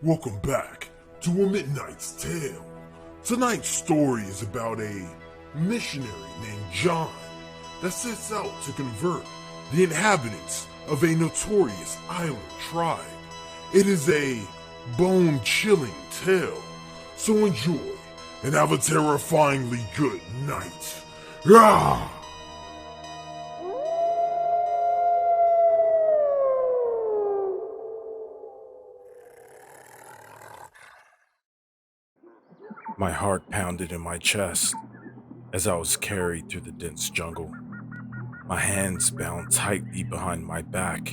Welcome back to A Midnight's Tale. Tonight's story is about a missionary named John that sets out to convert the inhabitants of a notorious island tribe. It is a bone-chilling tale, so enjoy and have a terrifyingly good night. Ah! My heart pounded in my chest as I was carried through the dense jungle, my hands bound tightly behind my back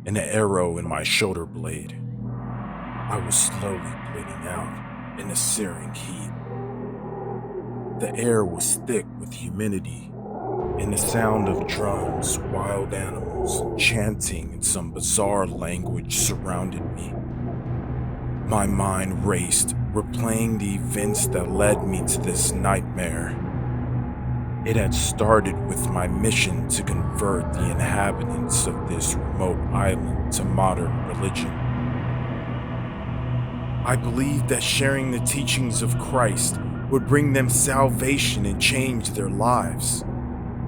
and an arrow in my shoulder blade. I was slowly bleeding out in the searing heat. The air was thick with humidity, and the sound of drums, wild animals, and chanting in some bizarre language surrounded me. My mind raced, replaying the events that led me to this nightmare. It had started with my mission to convert the inhabitants of this remote island to modern religion. I believed that sharing the teachings of Christ would bring them salvation and change their lives.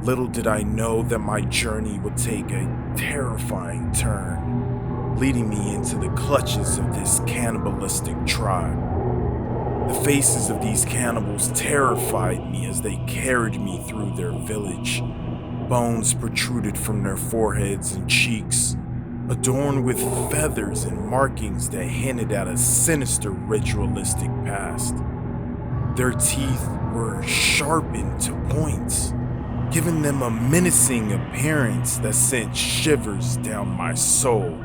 Little did I know that my journey would take a terrifying turn, leading me into the clutches of this cannibalistic tribe. The faces of these cannibals terrified me as they carried me through their village. Bones protruded from their foreheads and cheeks, adorned with feathers and markings that hinted at a sinister ritualistic past. Their teeth were sharpened to points, giving them a menacing appearance that sent shivers down my soul.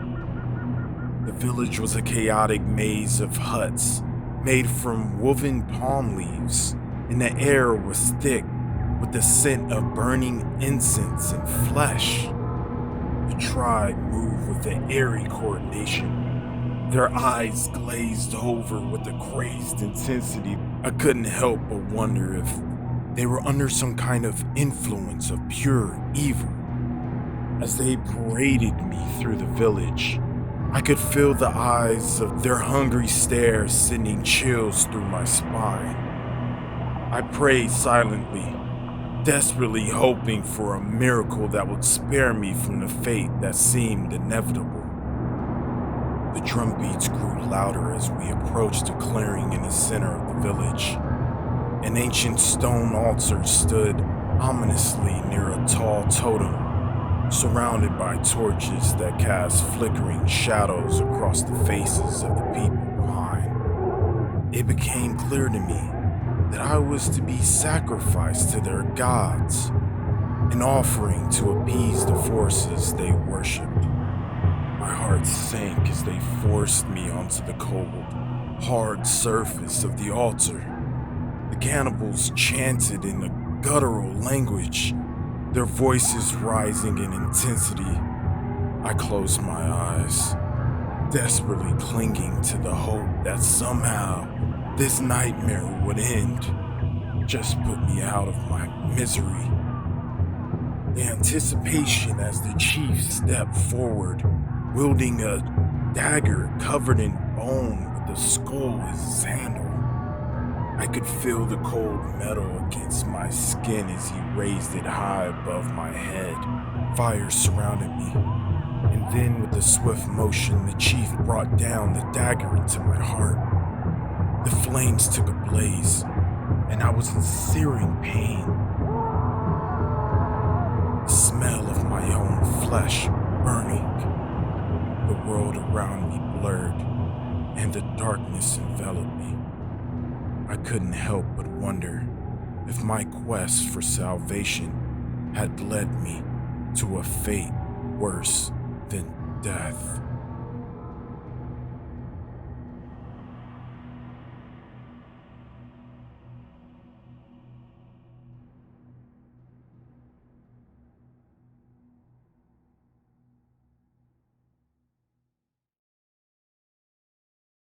The village was a chaotic maze of huts made from woven palm leaves, and the air was thick with the scent of burning incense and flesh. The tribe moved with an eerie coordination, their eyes glazed over with a crazed intensity. I couldn't help but wonder if they were under some kind of influence of pure evil. As they paraded me through the village, I could feel the eyes of their hungry stare sending chills through my spine. I prayed silently, desperately hoping for a miracle that would spare me from the fate that seemed inevitable. The drum beats grew louder as we approached a clearing in the center of the village. An ancient stone altar stood ominously near a tall totem, surrounded by torches that cast flickering shadows across the faces of the people behind. It became clear to me that I was to be sacrificed to their gods, an offering to appease the forces they worshipped. My heart sank as they forced me onto the cold, hard surface of the altar. The cannibals chanted in a guttural language, their voices rising in intensity. I closed my eyes, desperately clinging to the hope that somehow this nightmare would end, just put me out of my misery. The anticipation as the chief stepped forward, wielding a dagger covered in bone with a skull as his handle. I could feel the cold metal against my skin as he raised it high above my head. Fire surrounded me, and then with a swift motion, the chief brought down the dagger into my heart. The flames took a blaze, and I was in searing pain. The smell of my own flesh burning. The world around me blurred, and the darkness enveloped me. I couldn't help but wonder if my quest for salvation had led me to a fate worse than death.